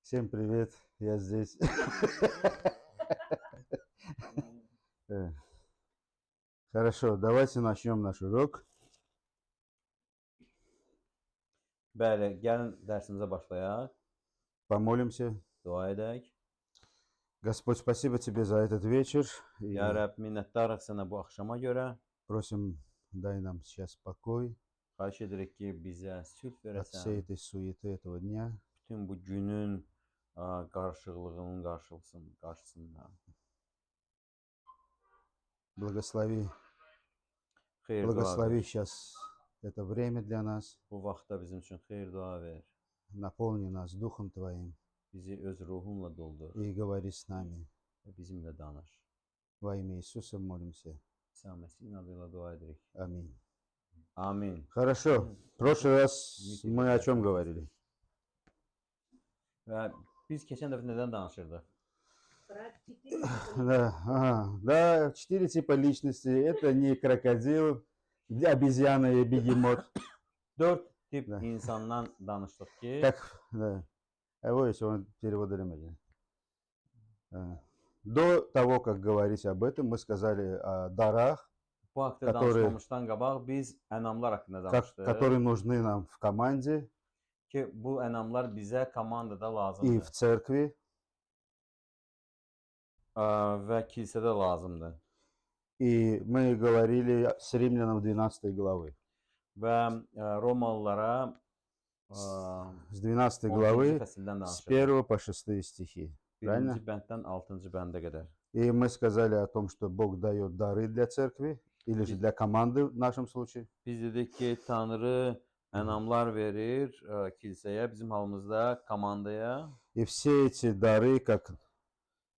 Всем привет, я здесь. Э, Хорошо, давайте начнем наш урок. Bəli, gəlin dərsimizə başlayaq. Помолимся. Dua edək. Господь, спасибо тебе за этот вечер. И Ya Rəbb, minnətdarıq sənə bu axşama görə. просим, дай нам сейчас покой Xahiş edirik ki, bizə sülh от всей verəsən. этой суеты этого дня. Bütün bu günün qarışıqlığının qarşısında. Благослови, Xeyir dua благослови ver. сейчас это время для нас. Bu vaxtda bizim üçün xeyir dua ver. Наполни нас Духом Твоим Bizi öz ruhunla doldur и говори с нами. və bizimlə danış. Во имя Иисуса молимся. İsa Məsihin adıyla dua edirik. Аминь. Amin. Хорошо. В прошлый раз мы о чем говорили? Və biz keçən dəfə nədən danışırdıq? Да, 4 типа личности. Это не крокодил, обезьяна и бегемот. 4 tip Да. insandan danışdıq ki, Как, да. Его еще он переводили мы. До того, как говорить об этом, мы сказали о дарах, bu haqda Который- danışmamışdan qabaq biz ənamlar haqqında danışdıq. которые нужны нам в команде Ki bu ənamlar bizə komandada и lazımdır в церкви. və kilsədə lazımdır. И мы говорили с Римлянам 12 главы. Və Romalılara С 12 11-ci главы, fəsildən с danışırıq. 1 по 6 стихи. Правильно? 1-ci bənddən 6-cı bəndə qədər. И мы сказали о том, что Бог дает дары для церкви, или же для команды в нашем случае. Biz dedik ki, Tanrı ənamlar verir kilsəyə, bizim halımızda komandaya. И все эти дары, как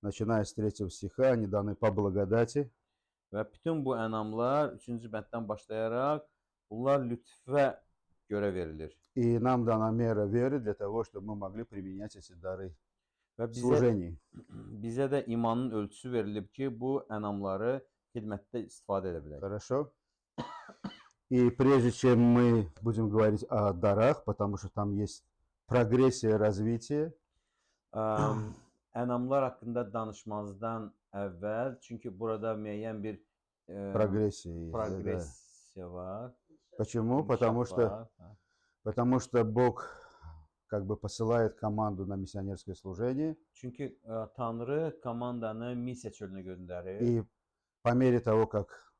начиная с 3 стиха, они даны по благодати. Və bütün bu ənamlar 3-cü bənddən başlayaraq bunlar lütfə görə verilir. И нам дана мера веры для того, чтобы мы могли применять эти дары Və в служении. bizə də imanın ölçüsü verilib ki, bu ənamları xidmətdə istifadə edə bilək. Хорошо? И прежде чем мы будем говорить о дарах, потому что там есть прогрессия развития, Ənamlar haqqında danışmazdan əvvəl, çünki burada müəyyən bir прогрессия есть, да. progressiya var. Почему? inkişaf var. Потому что Бог как бы посылает команду на миссионерское служение, Çünki Tanrı komandanı missiya çölünə göndərir и по мере того, как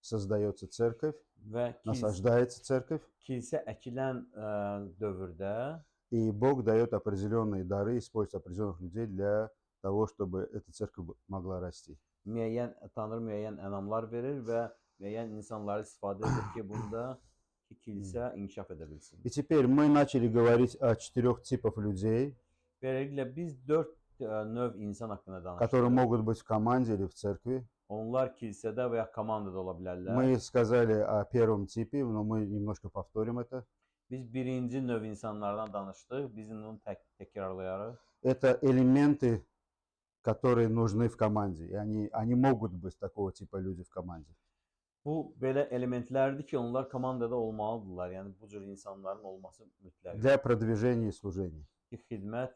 создается церковь, və насаждается церковь, kilsə əkilən dövrdə и Бог дает определенные дары, использует определенных людей для того, чтобы эта церковь могла расти. Tanrı müəyyən ənamlar verir və müəyyən insanları istifadə edir ki, bunda ki kilsə inkişaf edə bilsin. И теперь мы начали говорить о 4 типах людей, Beləliklə biz 4 növ insan haqqında которые danışdıq. могут быть в команде или в церкви. Onlar kilsədə və ya komandada ola bilərlər. Мы сказали о первом типе, но мы немножко повторим это. Biz birinci növ insanlardan danışdıq. Biz onu təkrarlayarıq. Это элементы, которые нужны в команде. И они могут быть такого типа люди в команде. Bu belə elementlərdir ki, onlar komandada olmalıdırlar. Yəni bu cür insanların olması mütləqdir. Для продвижения и служения. Ki xidmət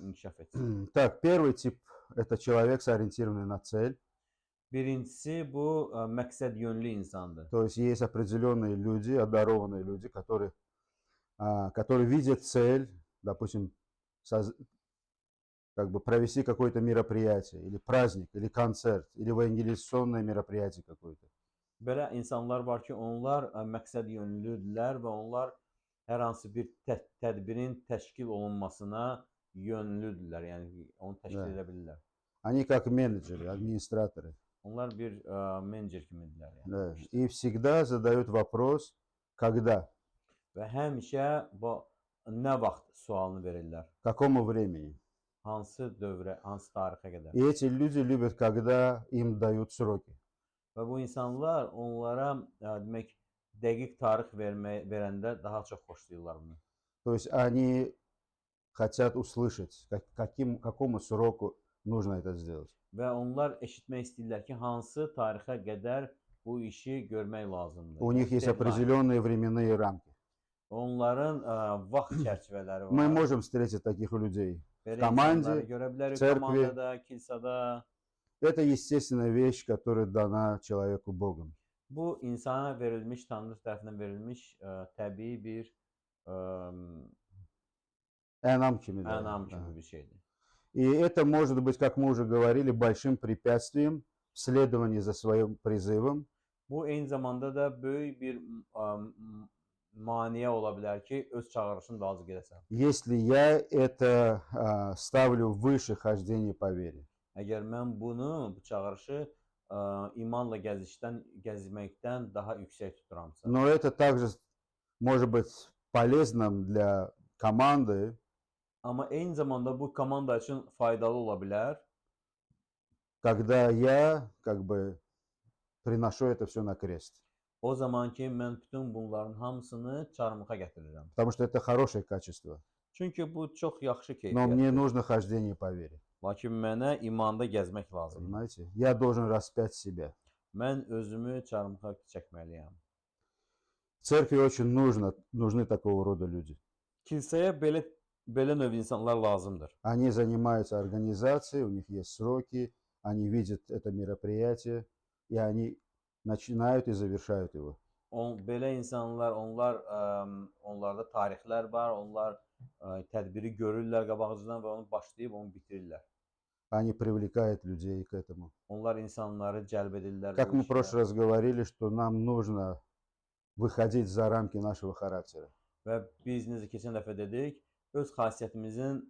inkişaf etsin. Так, первый тип – это человек, сориентированный на цель. Birincisi bu məqsəd yönlü insandır. То есть есть определенные люди, одарованные люди, которые видят цель, допустим, как бы провести какое-то мероприятие, или праздник, или концерт, или евангелизационное мероприятие какое-то. Belə insanlar var ki, onlar məqsəd yönlüdürlər və onlar hər hansı bir tədbirin təşkil olunmasına yönlüdürlər. Yəni onu təşkil edə bilirlər. Они как менеджеры, администраторы. Onlar bir menecer kimidirlər. Yəni. Да. И всегда задают вопрос, когда, Və həmişə nə vaxt sualını verirlər. к какому времени. Hansı dövrə, hansı tarixə qədər. И эти люди любят, когда им дают сроки. Və bu insanlar onlara demək dəqiq tarix verəndə daha çox xoşlayırlar bunu. То есть они хотят услышать, какому сроку нужно это сделать. Və onlar eşitmək istəyirlər ki, hansı tarixə qədər bu işi görmək lazımdır. У них есть определенные временные рамки. Onların vaxt çərçivələri Мы var. можем встретить таких людей в Belə insanları команде, görə в bilərik церкви. komandada, kilsada. Это естественная вещь, которая dana человеку Богом. Bu insana verilmiş, Tanrı tərəfindən verilmiş təbii bir Энам kimi de. ənam Да. kimi bir şeydir. И это может быть, как мы уже говорили, большим препятствием в следовании за своим призывом. Bu eyni zamanda da böyük bir maneə ola bilər ki, öz çağırışın dalınca gedəsən. Если я это ставлю выше хождения по вере. Əgər mən bunu, bu çağırışı imanla gəzməkdən daha yüksək tuturamsa. Но это также может быть полезным для команды, Amma eyni zamanda bu komanda üçün faydalı ola bilər. когда я как бы приношу это все на крест. O zaman ki, mən bütün bunların hamısını çarmıxa gətirirəm. Потому что это хорошее качество. Çünki bu çox yaxşı Но мне keyfiyyətdir. нужно хождение по вере. Lakin mənə imanda gəzmək lazımdır. Понимаете? Я должен распять себя. Mən özümü çarmıxa çəkməliyəm. Церкви очень нужны такого рода люди. Kilsəyə belə növ insanlar lazımdır. Они занимаются организацией, у них есть сроки, они видят это мероприятие, и они начинают и завершают его. Belə insanlar, onlarda tarixlər var, onlar tədbiri görürlər qabaqcadan və onu başlayıb onu bitirirlər. Они привлекают людей к этому. Onlar insanları cəlb edirlər. Как bu мы в işə. прошлый раз говорили, что нам нужно выходить за рамки нашего характера. Və biz necə keçən dəfə dedik, öz xasiyyətimizin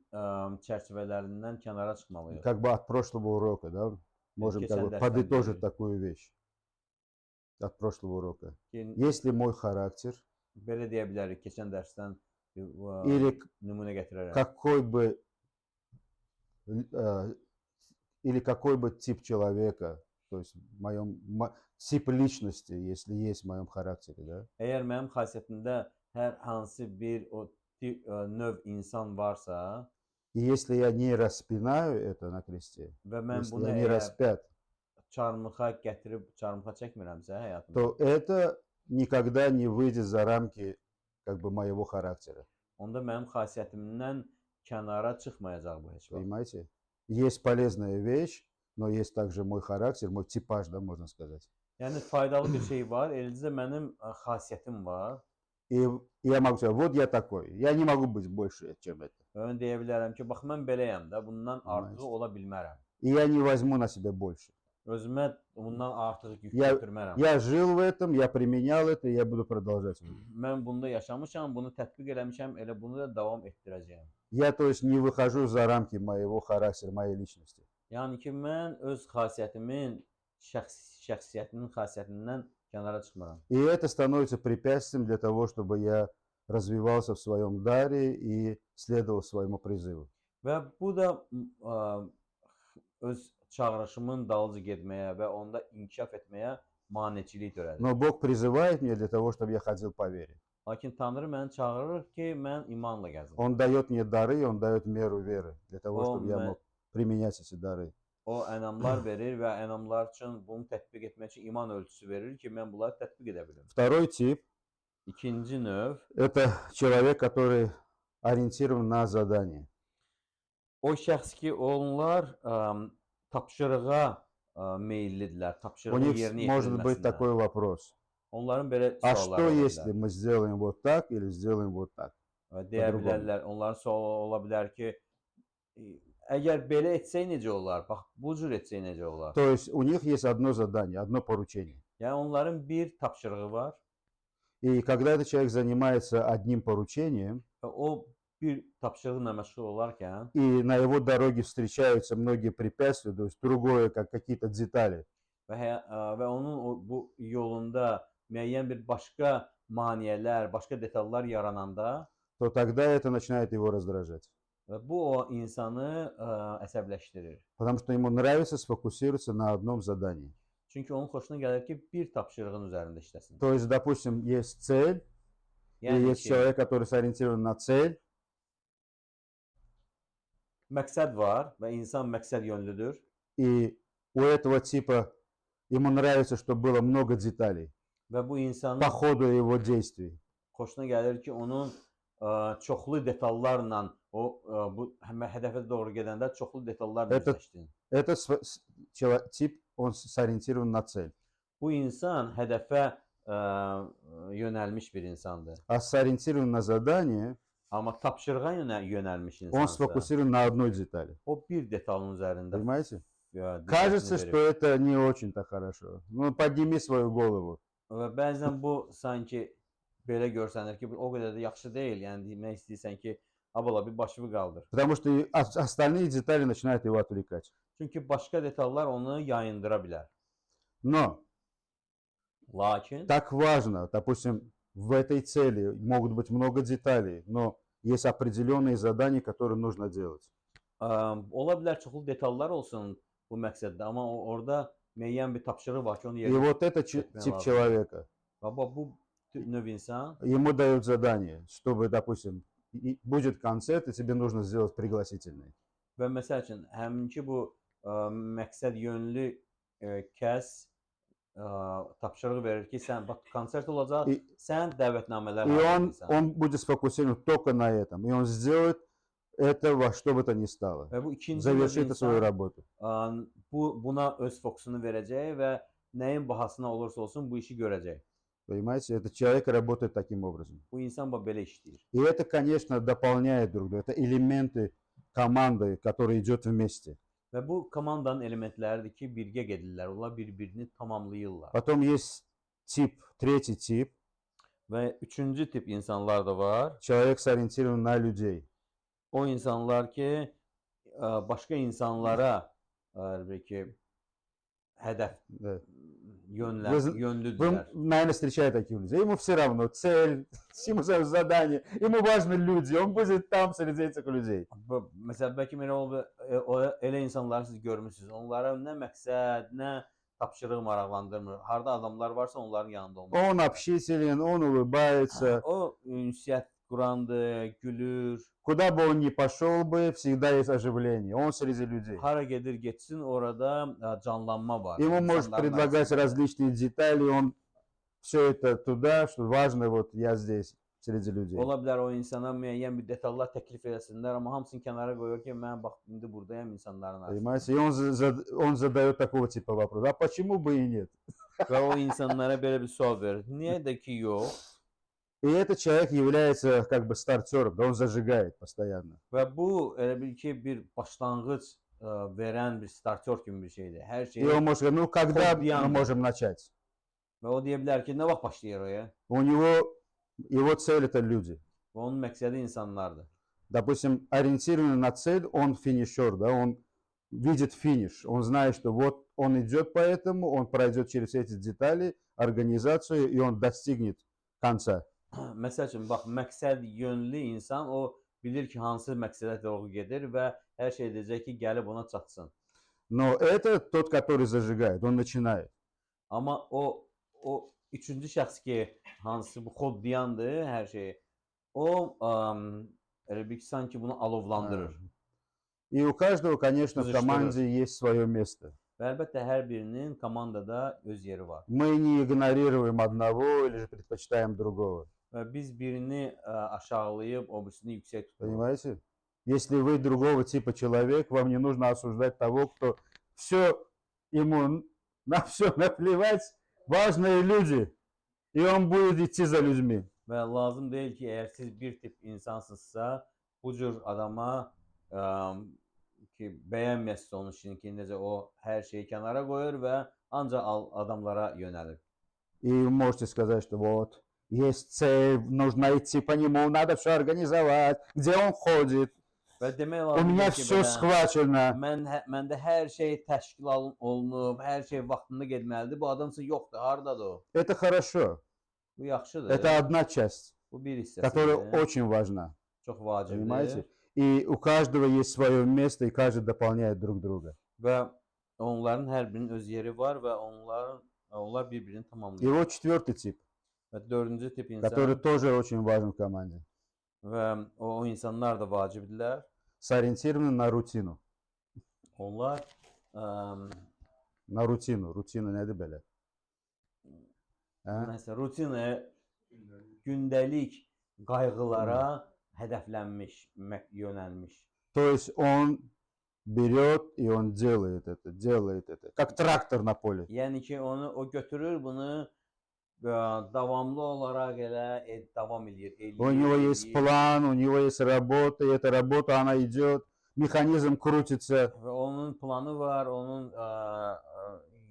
çərçivələrindən kənara çıxmalıyıq. Как бы от прошлого урока, да? Можем как бы Geçen подытожить dersten такую вещь. От прошлого урока. Ki, Если мой характер belə deyə bilərik, keçən dərsdən или nümunə gətirərək. какой бы или какой бы тип человека, то есть тип личности, если есть в моем характере, да? Əgər mənim xasiyyətimdə hər hansı bir o növ insan varsa И если я не распинаю это на кресте, və mən если bunu я не əgər распят, çarmıxa gətirib çarmıxa çəkmirəmsə həyatımda, то это никогда не выйдет за рамки как бы моего характера. onda mənim xasiyyətimdən kənara çıxmayacaq bu heç vaxt. Понимаете? Есть полезная вещь, но есть также мой характер, мой типаж, да, можно сказать. Yəni faydalı bir şey var, eləcə də mənim xasiyyətim var. И я могу сказать, вот я такой, я не могу быть больше, чем это. Və mən deyə bilərəm ki, bax mən beləyəm də, bundan artığı Nice. ola bilmərəm. И я не возьму на себя больше. Özümə bundan artıq yük Ya- götürmərəm. Я жил в этом, я применял это, и я буду продолжать. Mən bunda yaşamışam, bunu tətbiq eləmişəm, elə bunu da davam etdirəcəyəm. Я, то есть, не выхожу за рамки моего характера, моей личности. Yəni ki, mən öz xasiyyətimin, şəxsiyyətinin xasiyyətindən kənara çıxmıram. И это становится препятствием для того, чтобы я развивался в своем даре и следовал своему призыву. Və bu da öz çağırışımın dalınca getməyə və onda inkişaf etməyə maneçilik törədir. Но Бог призывает меня для того, чтобы я ходил по вере. Lakin Tanrı məni çağırır ki, mən imanla gəzim. Он дает мне дары, Он дает меру веры, для того, Он чтобы я мог применять эти дары. O ənamlar verir və ənamlar üçün bunu tətbiq etmək üçün iman ölçüsü verir ki, mən bunları tətbiq edə bilim. Второй тип İkinci növ, – это человек, который ориентирован на задание. o şəxs ki, onlar tapşırığa meyillidirlər, У tapşırığı них yerinə может быть yetirilməsinə. такой вопрос. Onların belə А sualları что, ola если bilər. мы сделаем вот так или сделаем вот так? Və deyə по-другому? bilərlər, onların sualı ola bilər ki, əgər belə etsək necə olar? Bax, bu cür etsək necə olar? То есть у них есть одно задание, одно поручение. Yəni onların bir tapşırığı var И когда этот человек занимается одним поручением, və o bir tapşırıqla məşğul olarkən и на его дороге встречаются многие препятствия, то есть другое, как какие-то детали, və onun bu yolunda müəyyən bir başqa maneələr, başqa detallar yarananda то тогда это начинает его раздражать. və bu o insanı əsəbləşdirir. Потому что ему нравится сфокусироваться на одном задании. Çünki onun xoşuna gəlir ki, bir tapşırığın üzərində işləsin. То есть, допустим, есть цель, и Yəni есть ki, человек, который сориентирован на цель, məqsəd var və insan məqsəd yönlüdür. и у этого типа ему нравится, чтобы было много деталей Və bu insanın по ходу его действий. xoşuna gəlir ki, onun çoxlu detallarla bu hədəfə doğru gedəndə çoxlu detallarla Это, üzləşsin. это тип, он сориентирован на цель. Bu insan hədəfə yönəlmiş bir insandır. А сориентирован на задание, Amma tapşırığa yönəlmiş он insansa, сфокусирован на одной детали. o bir detalın üzərində Понимаете? diqqətini Кажется, verir. что это не очень-то хорошо. Ну, подними свою голову. Və bəzən bu sanki belə görsənir ki, bu o qədər də yaxşı deyil. Yəni demək istəyirsən ki, abala bir başını qaldır. Потому что остальные детали начинают его отвлекать. Çünki başqa detallar onu yayındıra bilər. Но Lakin так важно, допустим, в этой цели могут быть много деталей, но есть определенные задания, которые нужно делать. Ola bilər çoxlu detallar olsun bu məqsəddə, amma orada müəyyən bir tapşırıq var ki, onu И yerinə вот это yetirmək тип lazımdır. человека. Baba bu növ insan Ему дают задание, чтобы, допустим, будет концерт, и тебе нужно сделать пригласительный. və məsəl üçün həminki bu məqsəd yönlü kəs tapşırıq verir ki, sən bax konsert olacaq, И- sən dəvətnamələr И hazırlayırsan. он будет sfokusирован только на этом. И он сделает это во что бы то ни стало. Və bu ikinci növ Завершит свою insan работу. buna öz fokusunu verəcək və nəyin bahasına olursa olsun bu işi görəcək. Понимаете, этот человек работает таким образом. Bu insan bax belə işləyir. И это, конечно, дополняет друг друга. Это элементы команды, которые идет вместе. Və bu komandanın elementləridir ki, birgə gedirlər. Onlar bir-birini tamamlayırlar. Потом есть третий тип. Və üçüncü tip insanlar da var. Человек сориентирован на людей. O insanlar ki, başqa insanlara ki, hədəf Да. Вы, yönlüdürlər. наверное, встречали таких людей. Ему все равно цель, ему задание, ему важны люди. Он будет там среди этих людей. Məsələn, bəlkə elə olub, elə insanları siz görmüsünüz. Onlara nə məqsəd, nə tapşırıq maraqlandırmır. Harda adamlar varsa onların yanında olmaq. Он общителен, он улыбается. O ünsiyyət qurandır, gülür. Куда бы он ни пошел бы, всегда есть оживление. Он среди людей. Hara gedir getsin orada canlanma var. Ему может İnsanların предлагать arasında. различные детали, он все это туда, что важно, вот я здесь, среди людей. Ola bilər o insana müəyyən bir detallar təklif etsinlər, amma hamısını kənara qoyur ki, mən bax indi buradayam insanların arasında. Понимаете? И он задает такого типа вопрос. А почему бы и нет? Və o insanlara belə bir sual verir. Niyə də ki yox? И этот человек является как бы стартером, да, он зажигает постоянно. Və bu elə bil ki bir başlanğıc verən bir startör kimi bir şeydir. Hər И şey он может сказать, ну когда мы Подъем. можем начать? və o deyə bilər ki, nə vaxt başlayır o ya? У него, его цель это люди. Və onun məqsədi insanlardır. Допустим, ориентированный на цель, он финишер, да, он видит финиш, он знает, что вот он идет по этому, он пройдет через эти детали, организацию, и он достигнет конца. Məsəl üçün bax məqsəd yönlü insan o bilir ki, hansı məqsədə doğru gedir və hər şey edəcək ki, gəlib ona çatsın. Но это тот, который zажигает, он начинает. Amma o üçüncü şəxs ki, hansı bu kodlayandır hər şeyi. O elə bir sanki bunu alovlandırır. И у каждого, конечно, в Зачтёры. команде есть свое место. Və əlbəttə hər birinin komandada öz yeri var. Мы не игнорируем одного или же предпочитаем другого. Və biz birini aşağılayıb o birisini yüksək tuturuq. Понимаете? Если вы другого типа человек, вам не нужно осуждать того, кто все ему на все наплевать, важные люди, и он будет идти за людьми. Və lazım deyil ki, əgər siz bir tip insansınızsa, bu cür adama ki, bəyənməzsə onun işini ki, necə o hər şeyi kənara qoyur və ancaq adamlara yönəlir. И вы можете сказать, что вот, есть цель, нужно идти по нему, надо все организовать, где он ходит, Və demək у lazım меня ki, все схвачено. məndə hər şey təşkil olunub, hər şey vaxtında getməlidir. Bu adamsa yoxdur, hardadır o? Это хорошо. Bu yaxşıdır. Это одна часть, Bu bir которая hissəsidir. очень важна. Çox vacibdir. Понимаете? И у каждого есть свое место, и каждый дополняет друг друга. Və onların hər birinin öz yeri var və onlar bir-birini И tamamlayır. вот четвертый тип, Və dördüncü tip который insan тоже очень важен в команде. və o insanlar da vacibdirlər. Сориентированы на rutinu. Onlar На rutinu. Rutinu nədir belə? Hə? nəsə rutinaya gündəlik qayğılara hədəflənmiş, yönəlmiş. То есть он берет и он делает это, как трактор на поле. Yəni ki, o götürür bunu davamlı olaraq elə davam eləyir, У него есть eləyir. план, у него есть работа, и эта работа, она идет, механизм крутится. Və onun planı var, onun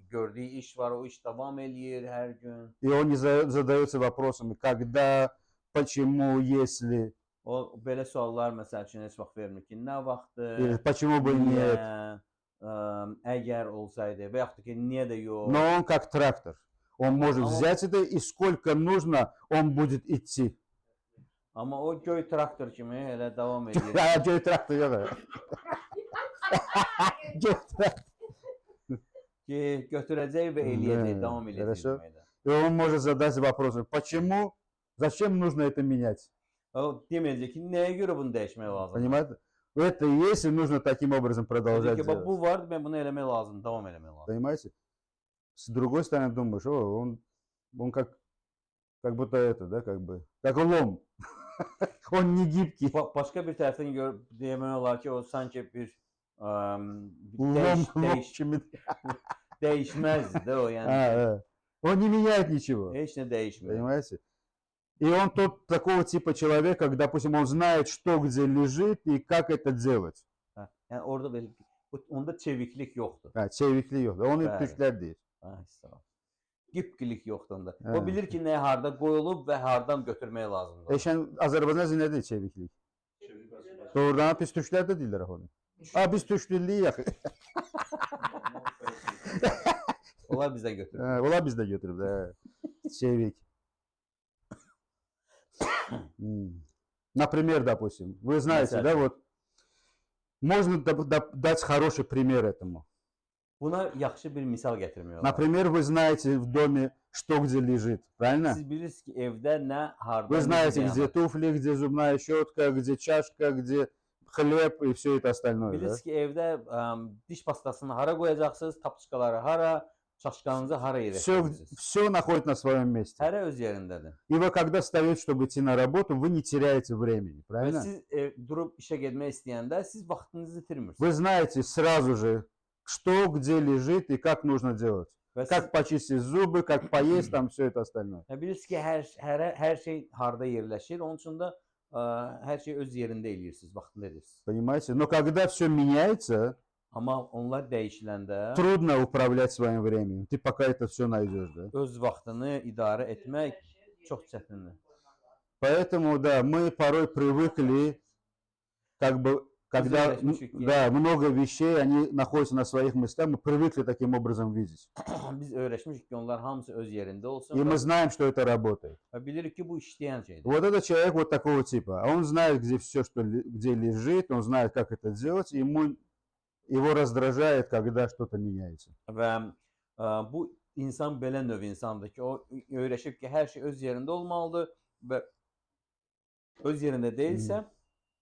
gördüyü iş var, o iş davam eləyir hər gün. И он не задается вопросами, когда, почему, если, O belə suallar məsəl üçün heç vaxt vermir ki, nə или vaxtı, почему бы нет. niyə, əgər olsaydı və yaxud da ki, niyə də yox. Но он как трактор. Он может взять это, и сколько нужно, он будет идти. Amma o göy traktor kimi elə davam edir. А, Joy трактор, я Ki, götürəcək və eləyəcək, davam eləyəcək Хорошо. deməkdir. И он может задать вопрос, почему, зачем нужно это менять? O deməyəcək ki, nəyə görə bunu dəyişmək lazımdır? Понимаете? Это есть, и нужно таким образом Deyəcək продолжать ki, bax делать. bu var, mən bunu eləmək lazımdır, davam eləmək lazımdır. Понимаете? С другой стороны думаешь, он как будто это, да, как лом. Он не гибкий. Başqa bir tərəfdən demək olar ki, o sanki bir Лом kimi. dəyişməzdir də o, yəni Да. Он не меняет ничего. heç nə dəyişmir. Понимаете? И он тот такого типа человек, как, допустим, он знает, что где лежит и как это делать. Hə, yəni orada belə onda çeviklik yoxdur. Çevikliği yok. Onu Bəli. Türkler değil. Ay sağ ol. Gipgilik yoxdur onda. Hə. O bilir ki, nə harda qoyulub və hardan götürmək lazımdır. Eşen Azerbaycan ne değil çeviklik. Doğrudan biz Türkler de değiller onu. Biz Türk değiliz ya. Onlar bizə götürür. Ola biz de götürüp de. Çevik. Например, допустим, вы знаете, да, вот можно дать хороший пример этому. Buna yaxşı bir misal gətirmək olar. Например, вы знаете в доме, что где лежит, правильно? Siz bilirsiniz ki, evdə nə harda. Вы знаете, necə где dayanır. туфли, где зубная щетка, где чашка, где хлеб и все это остальное. Да? Bilirsiniz ki, evdə diş pastasını hara qoyacaqsınız, tapçıqaları hara, çaşkanızı hara yerləşdirəcəksiniz. Все находится на своем месте. Hərə öz yerindədir. И вы когда встаете, чтобы идти на работу, вы не теряете времени, Və правильно? siz durub işə getmək istəyəndə siz vaxtınızı itirmirsiniz. Вы знаете сразу же, что где лежит и как нужно делать. Və siz Как почистить зубы, как поесть, там все это остальное. bilirsiniz ki, hər şey harda yerləşir. Onun üçün də hər şey öz yerində eləyirsiniz, vaxtında edirsiniz. Понимаете? Но когда все меняется, Amma onlar dəyişiləndə трудно управлять своим временем. Ты пока это все найдешь, да? öz vaxtını idarə etmək çox çətindir. Поэтому, да, мы порой привыкли, как бы, когда да, много вещей, они находятся на своих местах, мы привыкли таким образом видеть. Biz öyrəşmişik ki, onlar hamısı öz yerində olsun И мы знаем, что это работает. və bilirik ki, bu işləyən şeydir. Вот этот человек вот такого типа. Он знает, где все, где лежит, он знает, как это делать, и его раздражает, когда что-то меняется. Və bu insan belə növ insandır ki, o öyrəşib ki, hər şey öz yerində olmalıdır və öz yerində deyilsə,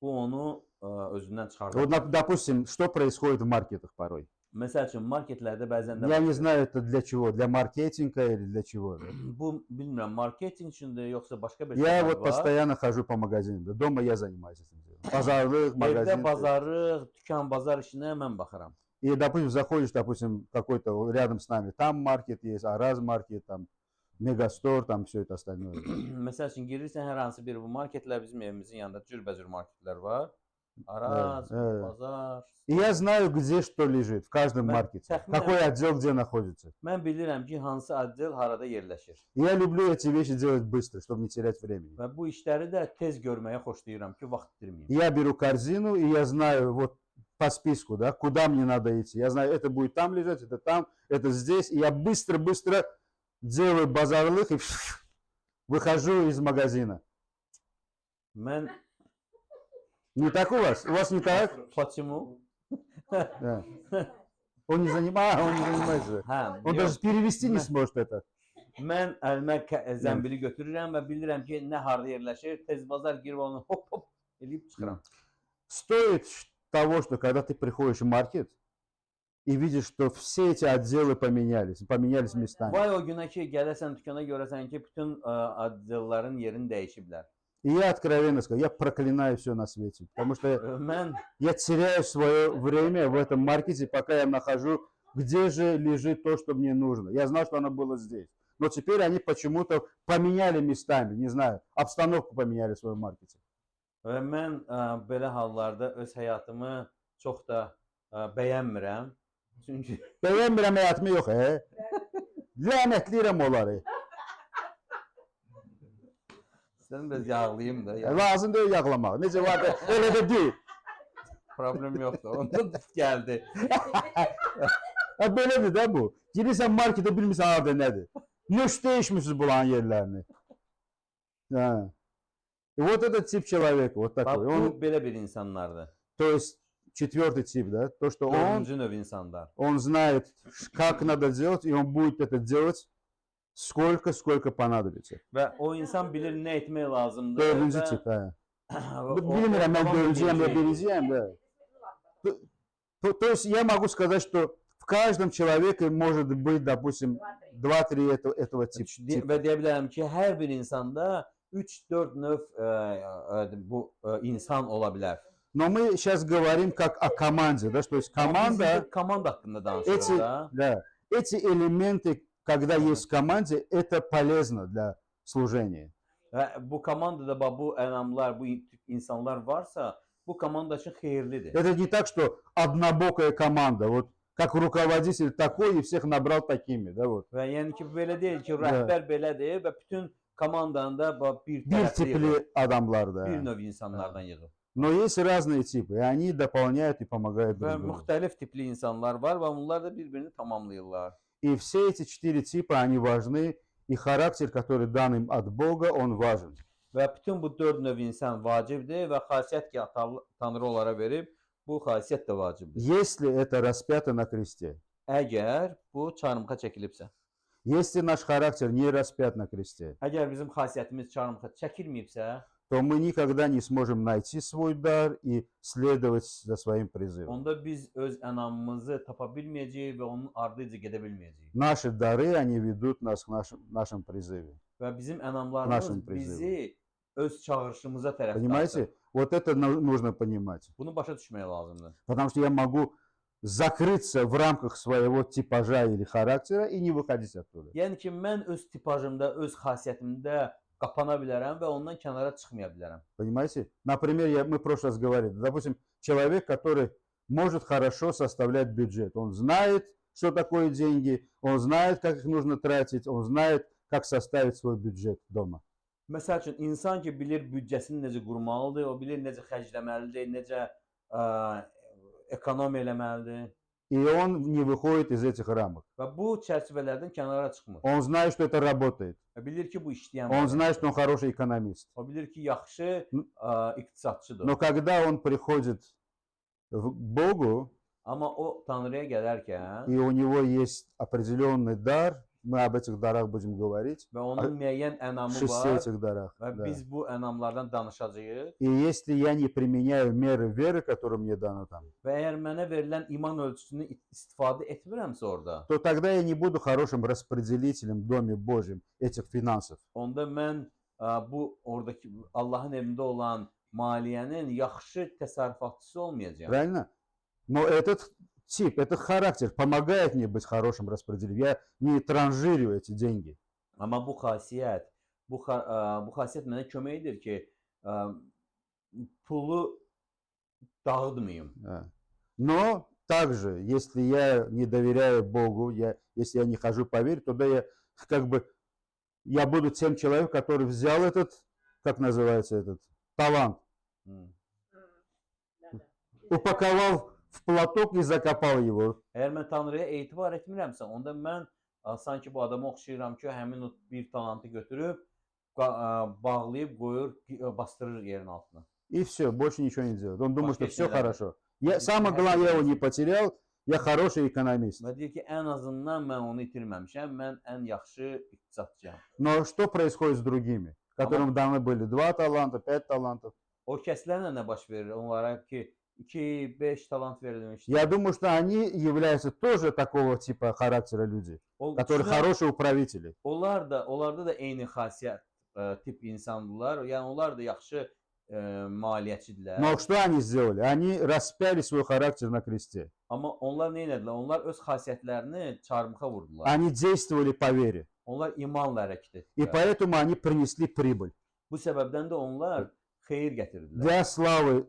bu onu özündən çıxardır. Вот, допустим, что происходит в маркетах порой? Məsəl üçün marketlərdə bəzən də Я не знаю, это для чего, для маркетинга или для чего. Да? bu bilmirəm, marketinq üçündür yoxsa başqa bir Я səbəb вот var. постоянно хожу по магазинам. Да, дома я занимаюсь этим делом. Базарлык, Evdə магазин. bazarlıq, dükan, bazar işinə mən baxıram. И, допустим, заходишь, допустим, какой-то рядом с нами, там маркет есть, Араз маркет, там Мегастор, там все это остальное. Məsəl üçün girirsən hər hansı bir bu marketlər bizim evimizin yanında cürbəcür marketlər var. Araz, evet. bazar. И я знаю, где что лежит, в каждом Mən маркете. təxminən Какой отдел где находится. mən bilirəm ki, hansı отдел harada yerləşir. И я люблю эти вещи делать быстро, чтобы не терять времени. Və bu işləri də tez görməyə xoşlayıram ki, vaxt itirməyim. Я беру корзину, и я знаю вот по списку, да, куда мне надо идти. Я знаю, это будет там лежать, это там, это здесь. И я быстро-быстро делаю базарлык и выхожу из магазина. Mən Не так у вас? У вас не так? Почему? Да. Он не занимается. Hə, Он yox. даже перевести не Mən- сможет это. Mən əlimə zəmbili götürürəm və bilirəm ki, nə harda yerləşir. Tez bazar girib onu hop hop eləyib çıxıram. Стоит того, что когда ты приходишь в маркет, и видишь, что все эти отделы поменялись местами. Vay o günə ki, gələrsən dükana görəsən ki, bütün atdellərin yerini dəyişiblər. И я откровенно скажу, я проклинаю все на свете, потому что Mən я теряю свое время в этом маркете, пока я нахожу, где же лежит то, что мне нужно. Я знал, что оно было здесь. Но теперь они почему-то поменяли местами, не знаю, обстановку поменяли в своем маркете. və mən belə hallarda öz həyatımı çox da bəyənmirəm. Çünki Beğenmirəm həyatımı yox, Lənətliyirəm onları. istədim biraz yağlayayım da. Lazım deyil yağlamaq. Necə var da, elə də deyil. Problem yoxdur. Ondan gəldi. Belədir də bu. Girirsən marketə bilmirsən harada nədir. Nöş dəyişmişsiniz bulanın yerlərini. Ha. И вот этот тип человека, вот Bax, такой. bu Он, belə bir insanlardır. то есть четвертый тип, да, то, что Dördüncü növ insanlar. он знает, как надо делать, и он будет это делать сколько понадобится. Və o insan bilir nə etmək lazımdır. Dördüncü və- tip, ha. və o- Bilmirəm, mən tamam dördüncüyəm ya biləcək. biriciyəm, да. То есть я могу сказать, что в каждом человеке может быть, допустим, 2-3 этого типа. Və deyə bilərəm ki, hər bir insanda 3-4 növ bu insan ola bilər. Но мы сейчас говорим как о команде, да, что есть Amma biz команда, indi komanda haqqında danışırıq эти, da. да, эти элементы, когда есть в команде, это полезно для служения. Və bu komandada bax bu ənamlar, bu insanlar varsa, bu komanda üçün xeyirlidir. Это не так, что однобокая команда, вот как руководитель такой и всех набрал такими, да, вот. Və yəni ki, belə deyil ki, rəhbər belədir və bütün komandanı da bax bir Bir tərəfli yığır, tipli adamlar, bir да. növ insanlardan yığır. Но есть разные типы, и они дополняют и помогают Və друг другу. müxtəlif tipli insanlar var və onlar da bir-birini tamamlayırlar. И все эти 4 типа, они важны, и характер, который дан им от Бога, он важен. Və bütün bu 4 növ insan vacibdir və xasiyyət ki, Tanrı onlara verib, bu xasiyyət də vacibdir. Если это распято на кресте, Əgər bu çarmıxa çəkilibsə, если наш характер не распят на кресте, əgər bizim xasiyyətimiz çarmıxa çəkilməyibsə, то мы никогда не сможем найти свой дар и следовать за своим призывом. onda biz öz ənamımızı tapa bilməyəcəyik və onun ardınca gedə bilməyəcəyik. Наши дары, они ведут нас к нашему призыве. Və bizim ənamlarımız Нашим призывом. bizi öz çağırışımıza tərəf dartır. Понимаете? Вот это нужно понимать. Bunu başa düşmək lazımdır. Потому что я могу закрыться в рамках своего типажа или характера и не выходить оттуда. Yəni ki, mən öz tipajımda, öz xasiyyətimdə qapana bilərəm və ondan kənara çıxmaya bilərəm. Понимаете? Например, мы в прошлый раз говорили, допустим, человек, который может хорошо составлять бюджет. Он знает, что такое деньги, он знает, как их нужно тратить, он знает, как составить свой бюджет дома. Məsəl üçün, insan ki, bilir büdcəsini necə qurmalıdır, o bilir necə xərcləməlidir, necə ekonomiya eləməlidir И он не выходит из этих рамок. və bu çərçivələrdən kənara çıxmır. Он знает, что это работает. Və bilir ki, bu işləyən Он var. знает, что он хороший экономист. O bilir ki, yaxşı iqtisadçıdır. Но когда он приходит к Богу, Amma o Tanrıya gələrkən и у него есть определенный дар, мы об этих дарах будем говорить, və onun müəyyən о ənamı 6 var этих дарах. və Да. biz bu ənamlardan danışacağıq. И если я не применяю меры веры, которые мне даны там, Və əgər mənə verilən iman ölçüsünü istifadə etmirəmsə orada, то тогда я не буду хорошим распределителем в Доме Божьем этих финансов. onda mən bu oradakı Allahın evində olan maliyyənin yaxşı təsərrüfatçısı olmayacağam. Правильно? Но этот тип, этот характер помогает мне быть хорошим распределителем. Я не транжирю эти деньги. Amma bu xasiyyət mənə kömək edir ki, pulu dağıtmayım. Да. Но также, если я не доверяю Богу, если я не хожу по вере, тогда я буду тем человеком, который взял этот, как называется этот, талант, упаковал в платок и закопал его. Əgər mən Tanrıya etibar etmirəmsə, onda mən sanki bu adama oxşayıram ki, həmin o bir talantı götürüb bağlayıb qoyur, bastırır yerin altına. И все, больше ничего не делает. Он думает, что Вообще все не знаю. хорошо. Самое главное, я его не потерял, я хороший экономист. Və deyir ki, ən azından mən onu itirməmişəm, mən ən yaxşı iqtisadçıyam. Но что происходит с другими, которым даны были 2 таланта, 5 талантов? O kəslərlə nə baş verir? Onlara ki, 2-5 talant verilmişdi. Я думаю, что они являются тоже такого типа характера люди, которые Düşünürəm, хорошие управители. onlarda da eyni xasiyyət tip insandırlar. Yəni onlar da yaxşı maliyyəçidirlər. Но что они сделали? Они распяли свой характер на кресте. Amma onlar nə etdilər? Onlar öz xasiyyətlərini çarmıxa vurdular. Они действовали по вере. Onlar imanla hərəkət И etdilər. поэтому они принесли прибыль Bu səbəbdən də onlar xeyir gətirdilər. для славы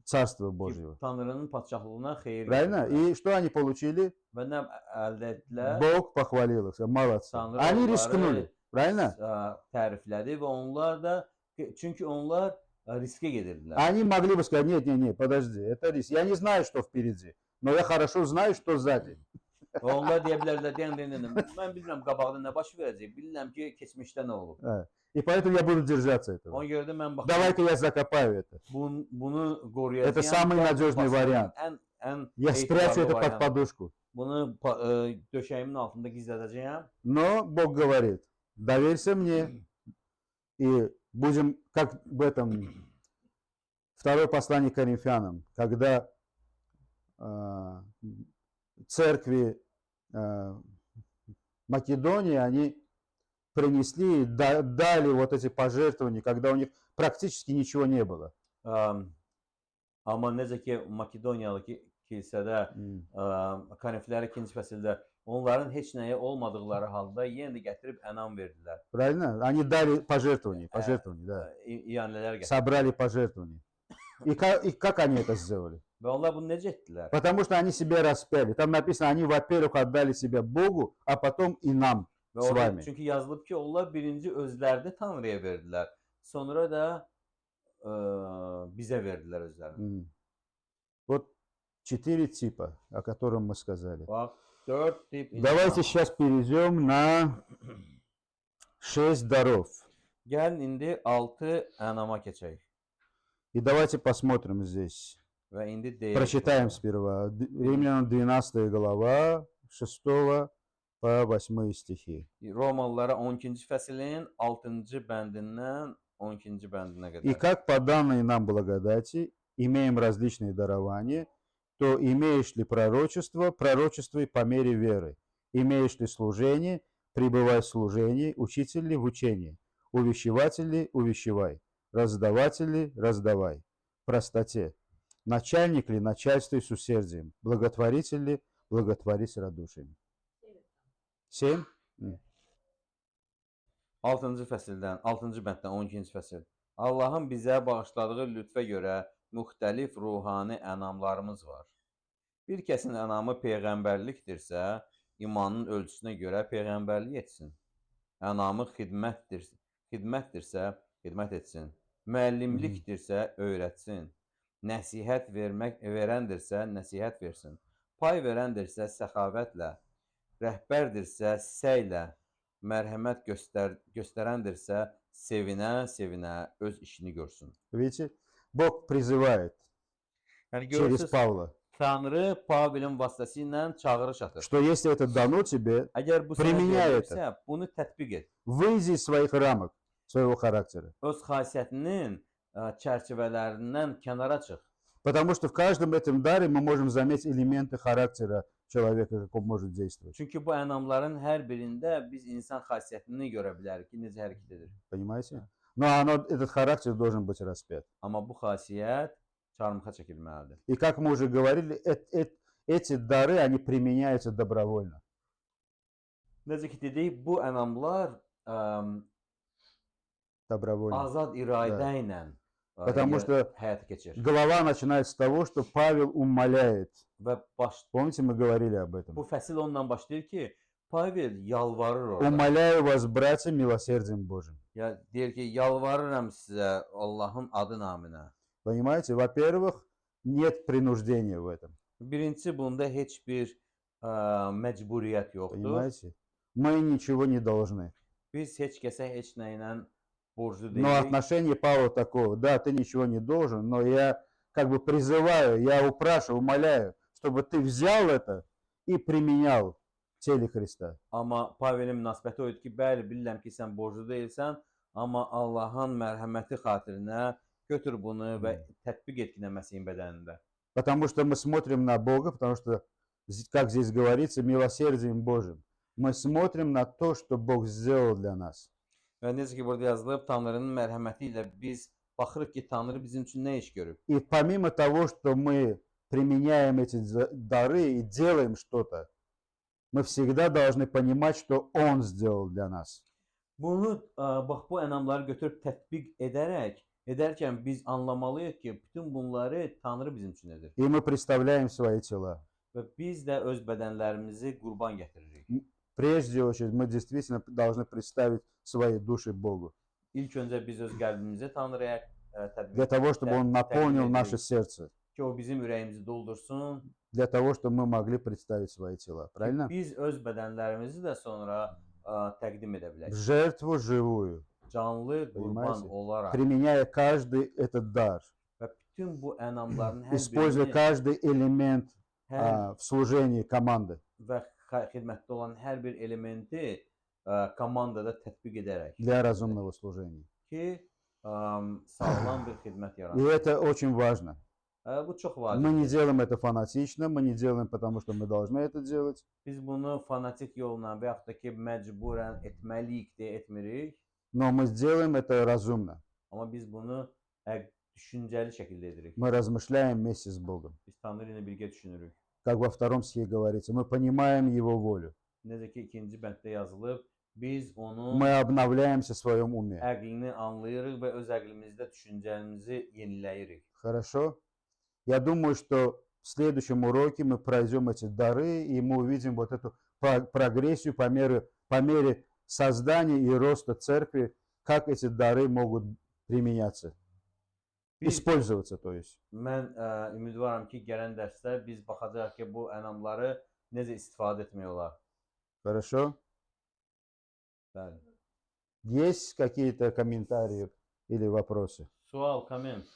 Царства Ki, Божьего. Tanrının padşahlığına xeyir Правильно? gətirdilər. И что они получили? Və nə əldə etdilər? Bог похвалил их. Молодцы. Tanrı Они onları рискнули. Правильно? təriflədi və onlar da çünki onlar riskə gedirdilər. Они могли бы сказать, нет, нет, нет, подожди, это риск. Я не знаю, что впереди, но я хорошо знаю, что сзади. Və onlar deyə bilərlər, deyən, mən bilmirəm qabaqda nə baş verəcək, bilirəm ki, keçmişdə nə olub. И поэтому я буду держаться этого. Ona görə də mən Давай-ка я закопаю это. bunu qoruyacağam. Это самый надежный вариант. Ən Я спрячу etibarlı это под variant. подушку. Bunu döşəyimin altında gizlədəcəyəm. Но Бог говорит, доверься мне, и будем, как в этом, второе послание к Коринфянам, когда церкви Македонии, они принесли, дали вот эти пожертвования, когда у них практически ничего не было. Amma necə ki Makedoniyalı kilsədə Koniflər 2-ci fəsildə onların heç nəyi olmadıqları halda yenə də gətirib ənam verdilər. Правильно? Они дали пожертвования, да. İyanələr gətirdilər. Собрали пожертвования. И как они это сделали? Və onlar bunu necə etdilər? Потому что они себя распяли. Там написано, они, во-первых, отдали себя Богу, а потом и нам Və с orada вами. çünki yazılıb ki, onlar birinci özlərini Tanrıya verdilər. Sonra da bizə verdilər özlərini. Вот 4 типа, о котором мы сказали. Bax, 4 tip insan. Давайте сейчас перейдем на 6 даров. Gəlin indi 6 ənama keçək. И давайте посмотрим здесь. Və indi deyək. Прочитаем сперва. Римлянам 12 глава, 6 по 8 стихи. Romalılara 12-ci fəslin 6-cı bəndindən 12-ci bəndinə И qədər. как по данной нам благодати имеем различные дарования, то имеешь ли пророчество, пророчествуй по мере веры. Имеешь ли служение, пребывай в служении, учитель ли в учении, увещеватель ли, увещевай, раздаватель ли, раздавай, простоте, начальник ли, начальствуй с усердием, благотворитель ли, благотвори с радушием. 7? 6-cı fəsildən, 6-cı bənddən 12-ci fəsil. Allahın bizə bağışladığı lütfə görə müxtəlif ruhani ənamlarımız var. Bir kəsin ənamı peyğəmbərlikdirsə, imanın ölçüsünə görə peyğəmbərlik etsin. Ənamı xidmətdirsə, xidmət etsin. Müəllimlikdirsə, öyrətsin. Nəsihət verəndirsə, nəsihət versin. Pay verəndirsə, səxavətlə. Rəhbərdirsə, səylə. Mərhəmət göstərəndirsə, sevinə-sevinə öz işini görsün. Видите? Бог призывает Yəni через görürsünüz, Павла, Tanrı Pavelin vasitəsilə çağırış atır. что если это дано тебе, Əgər bu sənə Применяй verilirsə, bunu tətbiq et. выйди из своих рамок, своего характера. Öz xasiyyətinin çərçivələrindən kənara çıx. Потому что в каждом этом даре мы можем заметить элементы характера человека, как он может действовать. Çünki bu ənamların hər birində biz insan xasiyyətini görə bilərik ki, necə hərəkət edir. Понимаете? Но этот характер должен быть распят. Amma bu xasiyyət çarmıxa çəkilməlidir. И как мы уже говорили, эти дары, они применяются добровольно. Necə ki dedik, bu ənamlar Добровольно. azad iradə ilə Потому что həyata keçir. глава начинается с того, что Павел умоляет. Və Помните, мы говорили об этом? bu fəsil ondan başlayır ki, Pavel yalvarır orada. Умоляю вас, братья, милосердием Божьим. Ya deyir ki, yalvarıram sizə Allahın adı naminə. Понимаете? Во-первых, нет принуждения в этом. Birincisi, bunda heç bir məcburiyyət yoxdur. Понимаете? Мы ничего не должны. Biz heç kəsə heç nə ilə borclu Но deyilik. отношение Павла такого, да, ты ничего не должен, но я как бы призываю, я упрашиваю, умоляю, чтобы ты взял это и применял в теле Христа. Amma Pavelin münasibəti o idi ki, bəli, bilirəm ki, sən borclu deyilsən, amma Allahın mərhəməti xatirinə götür bunu və tətbiq et ki, nə Məsihin bədənində. Потому что мы смотрим на Бога, потому что, как здесь говорится, милосердием Божьим. Мы смотрим на то, что Бог сделал для нас. Və necə ki, burada yazılıb, Tanrının mərhəməti ilə biz baxırıq ki, Tanrı bizim üçün nə iş görüb. И помимо того, что мы применяем эти дары и делаем что-то, мы всегда должны понимать, что Он сделал для нас. Bunu, bax, bu ənamları götürüb tətbiq edərkən biz anlamalıyıq ki, bütün bunları Tanrı bizim üçün edir. И мы представляем свои тела. Və biz də öz bədənlərimizi qurban gətiririk. Прежде очередь, мы действительно должны представить свои души Богу. İlk öncə biz öz qəlbimizi Tanrıya Для того, чтобы Он наполнил наше сердце. ki, o bizim ürəyimizi doldursun. Для того, чтобы мы могли представить свои тела. Правильно? Biz öz bədənlərimizi də sonra təqdim edə В bilək. жертву живую, Canlı qurban Понимаете? olaraq применяя каждый этот дар, və bütün bu ənamların hər используя birini каждый элемент hər в служении команды və xidmətdə olan hər bir elementi komandada tətbiq edərək для разумного служения. ki, sağlam bir xidmət И yaransın. это очень важно. Bu çox Мы не vacibdir. делаем это фанатично, мы не делаем, потому что мы должны это делать. Biz bunu fanatik yolla və yaxud da ki, məcburən etməliyik deyə etmirik. Но мы сделаем это разумно. Amma biz bunu düşüncəli şəkildə edirik. Мы размышляем вместе с Богом. Biz Tanrı ilə birgə düşünürük. Как во втором стихе говорится, мы понимаем Его волю. Necə ki, ikinci bənddə yazılıb, biz onun Мы обновляемся в своем уме. əqlini anlayırıq və öz əqlimizdə düşüncələrimizi yeniləyirik. Хорошо? Я думаю, что в следующем уроке мы пройдем эти дары, и мы увидим вот эту прогрессию по мере создания и роста церкви, как эти дары могут применяться, Biz, использоваться, то есть. mən ümidvaram ki, gələn dərsdə biz baxacağıq ki, bu ənamları necə istifadə etmək olar. Хорошо? Bəli. Есть какие-то комментарии или вопросы? Sual, komment.